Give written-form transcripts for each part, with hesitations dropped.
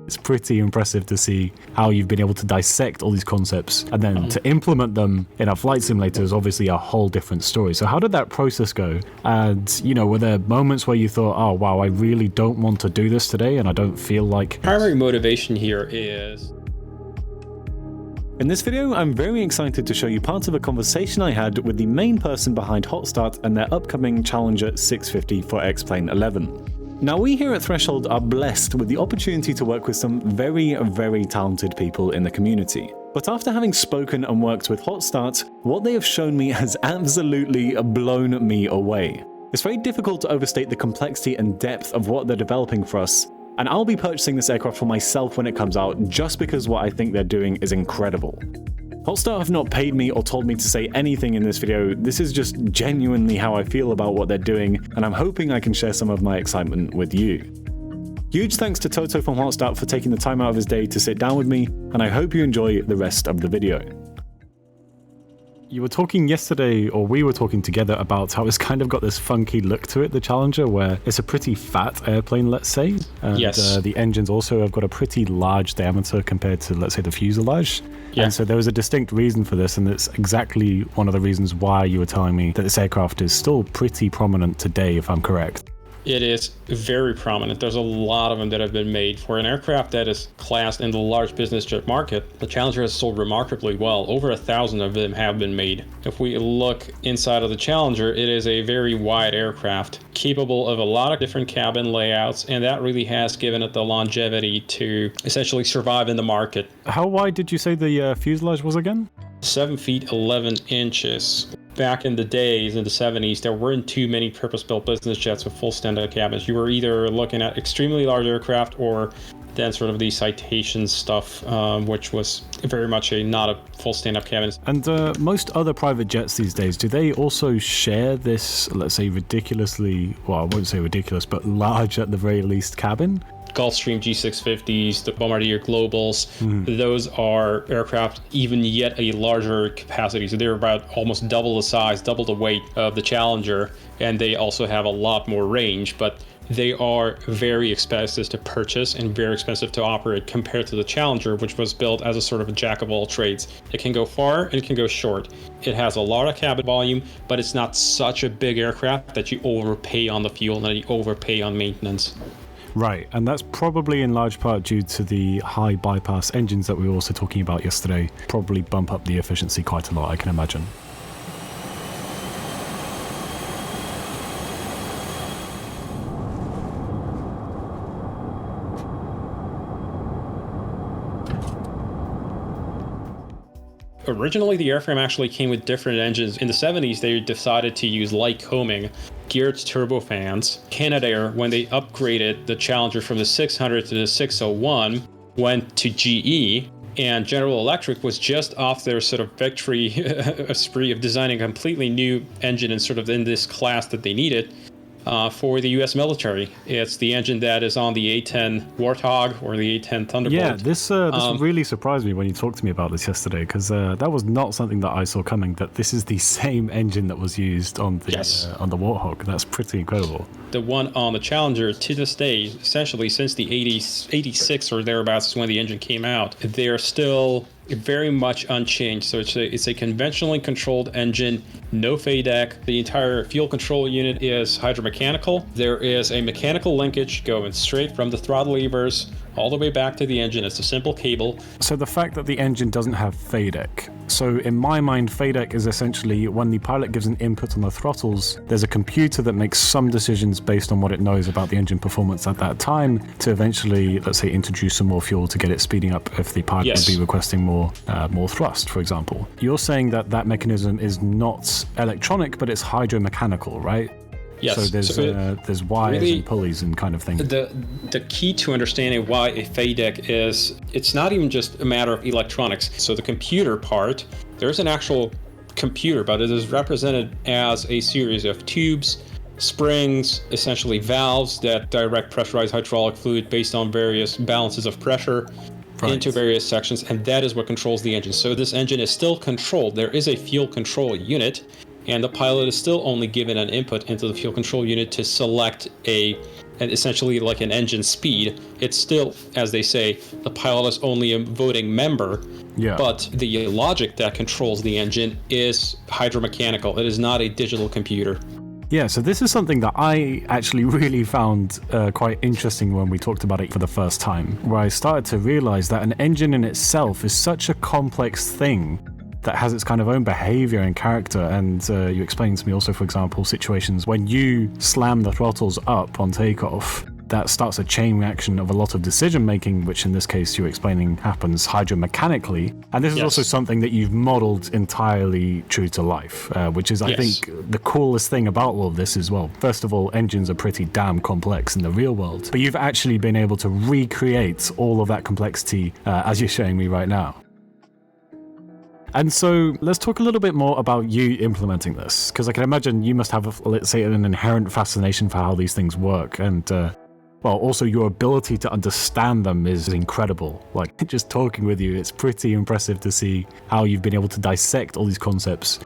It's pretty impressive to see how you've been able to dissect all these concepts and then to implement them in a flight simulator is obviously a whole different story. So how did that process go? And, you know, were there moments where you thought, oh, wow, I really don't want to do this today and I don't feel like... Primary motivation here is... In this video, I'm very excited to show you parts of a conversation I had with the main person behind Hotstart and their upcoming Challenger 650 for X-Plane 11. Now, we here at Threshold are blessed with the opportunity to work with some very, very talented people in the community. But after having spoken and worked with Hotstart, what they have shown me has absolutely blown me away. It's very difficult to overstate the complexity and depth of what they're developing for us, and I'll be purchasing this aircraft for myself when it comes out just because what I think they're doing is incredible. Hotstart have not paid me or told me to say anything in this video. This is just genuinely how I feel about what they're doing, and I'm hoping I can share some of my excitement with you. Huge thanks to Toto from Hotstart for taking the time out of his day to sit down with me, and I hope you enjoy the rest of the video. You were talking yesterday, or we were talking together, about how it's kind of got this funky look to it, the Challenger, where it's a pretty fat airplane, let's say. And, yes. The engines also have got a pretty large diameter compared to, let's say, the fuselage. Yeah. And so there was a distinct reason for this, and it's exactly one of the reasons why you were telling me that this aircraft is still pretty prominent today, if I'm correct. It is very prominent. There's a lot of them that have been made. For an aircraft that is classed in the large business jet market, the Challenger has sold remarkably well. Over 1,000 of them have been made. If we look inside of the Challenger, it is a very wide aircraft, capable of a lot of different cabin layouts, and that really has given it the longevity to essentially survive in the market. How wide did you say the fuselage was again? 7 feet 11 inches. Back in the days, in the 70s, there weren't too many purpose-built business jets with full stand-up cabins. You were either looking at extremely large aircraft or then sort of the Citation stuff, which was very much not a full stand-up cabin. And most other private jets these days, do they also share this, let's say, ridiculously, well, I won't say ridiculous, but large at the very least cabin? Gulfstream G650s, the Bombardier Globals, those are aircraft even yet a larger capacity. So they're about almost double the size, double the weight of the Challenger, and they also have a lot more range, but they are very expensive to purchase and very expensive to operate compared to the Challenger, which was built as a sort of a jack of all trades. It can go far and it can go short. It has a lot of cabin volume, but it's not such a big aircraft that you overpay on the fuel and you overpay on maintenance. Right, and that's probably in large part due to the high bypass engines that we were also talking about yesterday. Probably bump up the efficiency quite a lot, I can imagine. Originally, the airframe actually came with different engines. In the 70s, they decided to use light coaming, geared turbofans. Canadair, when they upgraded the Challenger from the 600 to the 601, went to GE, and General Electric was just off their sort of victory spree of designing a completely new engine and sort of in this class that they needed. For the U.S. military. It's the engine that is on the A-10 Warthog or the A-10 Thunderbolt. Yeah, this really surprised me when you talked to me about this yesterday, because that was not something that I saw coming, that this is the same engine that was used on the Warthog. That's pretty incredible. The one on the Challenger to this day, essentially since the 80s, 86 or thereabouts is when the engine came out, they're still very much unchanged. So it's a conventionally controlled engine, no FADEC. The entire fuel control unit is hydromechanical. There is a mechanical linkage going straight from the throttle levers all the way back to the engine. It's a simple cable. So the fact that the engine doesn't have FADEC. So in my mind, FADEC is essentially when the pilot gives an input on the throttles, there's a computer that makes some decisions based on what it knows about the engine performance at that time to eventually, let's say, introduce some more fuel to get it speeding up if the pilot would be requesting more thrust, for example. You're saying that that mechanism is not electronic, but it's hydromechanical, right? Yes. So there's wires and pulleys and kind of thing. The key to understanding why a FADEC is, it's not even just a matter of electronics. So the computer part, there's an actual computer, but it is represented as a series of tubes, springs, essentially valves that direct pressurized hydraulic fluid based on various balances of pressure into various sections, and that is what controls the engine. So this engine is still controlled. There is a fuel control unit, and the pilot is still only given an input into the fuel control unit to select a and essentially like an engine speed, it's still, as they say, the pilot is only a voting member. Yeah. But the logic that controls the engine is hydromechanical. It is not a digital computer. Yeah, so this is something that I actually really found quite interesting when we talked about it for the first time, where I started to realize that an engine in itself is such a complex thing that has its kind of own behavior and character. And you explained to me also, for example, situations when you slam the throttles up on takeoff, that starts a chain reaction of a lot of decision making, which in this case you're explaining happens hydromechanically. And this is also something that you've modeled entirely true to life, which is, I think, the coolest thing about all of this as well. First of all, engines are pretty damn complex in the real world, but you've actually been able to recreate all of that complexity as you're showing me right now. And so let's talk a little bit more about you implementing this, because I can imagine you must have, let's say, an inherent fascination for how these things work. And well, also your ability to understand them is incredible. Like, just talking with you, it's pretty impressive to see how you've been able to dissect all these concepts.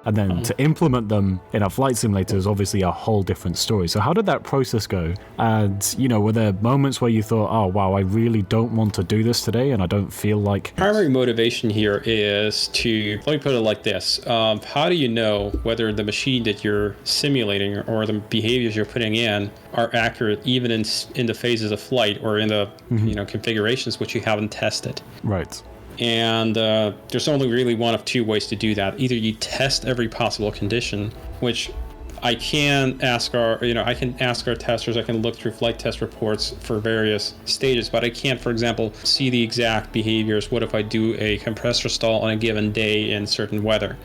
And then to implement them in a flight simulator is obviously a whole different story. So how did that process go? And, you know, were there moments where you thought, oh, wow, I really don't want to do this today and I don't feel like... Primary motivation here is to, let me put it like this. How do you know whether the machine that you're simulating or the behaviors you're putting in are accurate even in the phases of flight or in the you know, configurations which you haven't tested? Right. And there's only really one of two ways to do that. Either you test every possible condition, which I can ask I can ask our testers, I can look through flight test reports for various stages, but I can't, for example, see the exact behaviors. What if I do a compressor stall on a given day in certain weather?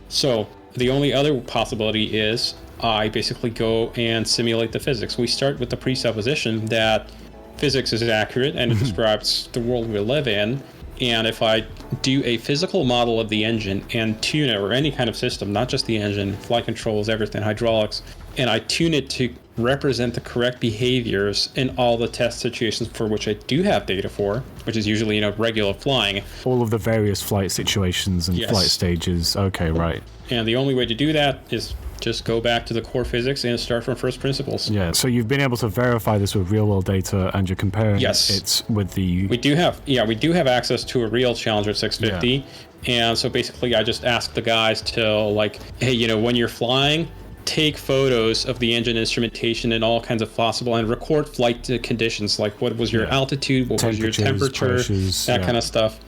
So the only other possibility is I basically go and simulate the physics. We start with the presupposition that physics is accurate and it describes the world we live in. And if I do a physical model of the engine and tune it, or any kind of system, not just the engine, flight controls, everything, hydraulics, and I tune it to represent the correct behaviors in all the test situations for which I do have data for, which is usually, you know, regular flying. All of the various flight situations and flight stages. Okay, right. And the only way to do that is just go back to the core physics and start from first principles. Yeah, so you've been able to verify this with real world data and you're comparing it with the... We do have access to a real Challenger 650. And so basically I just ask the guys to, like, hey, you know, when you're flying, take photos of the engine instrumentation and all kinds of possible, and record flight conditions, like what was your altitude, what was your temperature, pressures, that kind of stuff.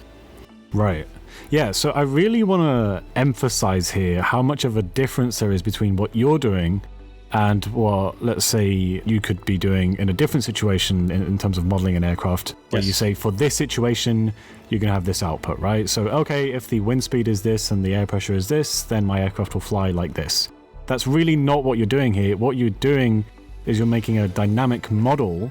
Right. Yeah, so I really want to emphasize here how much of a difference there is between what you're doing and what, let's say, you could be doing in a different situation in terms of modeling an aircraft, where you say, for this situation, you're going to have this output, right? So, okay, if the wind speed is this and the air pressure is this, then my aircraft will fly like this. That's really not what you're doing here. What you're doing is you're making a dynamic model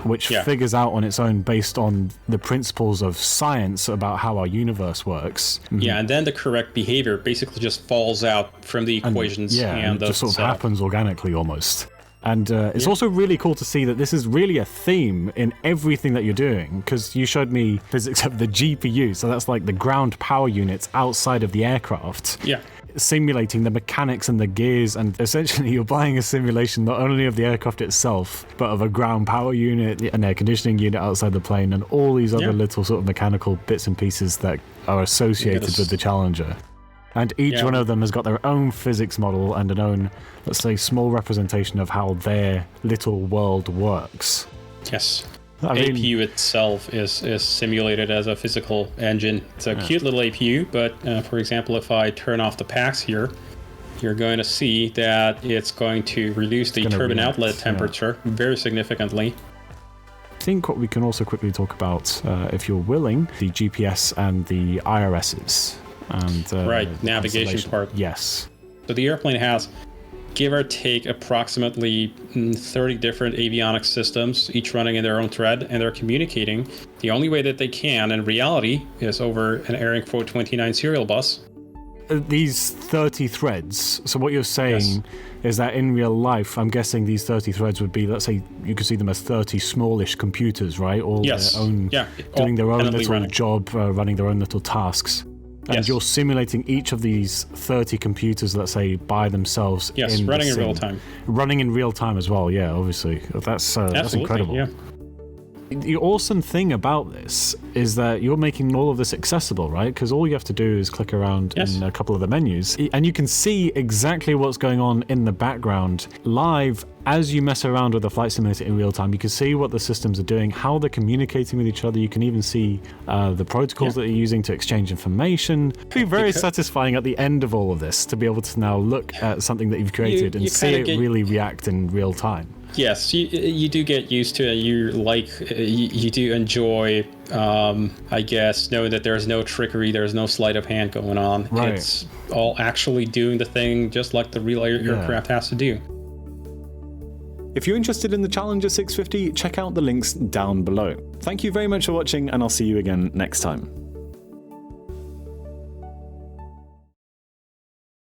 which figures out on its own based on the principles of science about how our universe works. Yeah, and then the correct behavior basically just falls out from the equations. And it just sort of happens organically almost. And it's also really cool to see that this is really a theme in everything that you're doing, because you showed me physics of the GPU, so that's like the ground power units outside of the aircraft. Yeah. Simulating the mechanics and the gears, and essentially you're buying a simulation not only of the aircraft itself, but of a ground power unit, an air conditioning unit outside the plane, and all these other little sort of mechanical bits and pieces that are associated with the Challenger. And each one of them has got their own physics model and an own, let's say, small representation of how their little world works. Yes. APU itself is simulated as a physical engine. It's a cute little APU, but for example, if I turn off the packs here, you're going to see that it's going to reduce the turbine outlet temperature very significantly. I think what we can also quickly talk about, if you're willing, the GPS and the IRSs. And, navigation part. Yes. So the airplane has, give or take, approximately 30 different avionics systems, each running in their own thread, and they're communicating. The only way that they can, in reality, is over an Airing 429 serial bus. These 30 threads, so what you're saying is that in real life, I'm guessing these 30 threads would be, let's say, you could see them as 30 smallish computers, right? All their own, doing their own little job, running their own little tasks. And Yes. you're simulating each of these 30 computers, let's say, by themselves. Yes, running in real time. Running in real time as well, yeah, obviously. That's incredible. Yeah. The awesome thing about this is that you're making all of this accessible, right? Because all you have to do is click around in a couple of the menus, and you can see exactly what's going on in the background live as you mess around with the flight simulator in real time. You can see what the systems are doing, how they're communicating with each other. You can even see the protocols that you're using to exchange information. It'd be very satisfying at the end of all of this to be able to now look at something that you've created and see it really react in real time. Yes, you do get used to it. You do enjoy, I guess, knowing that there's no trickery, there's no sleight of hand going on. Right. It's all actually doing the thing just like the real aircraft has to do. If you're interested in the Challenger 650, check out the links down below. Thank you very much for watching, and I'll see you again next time.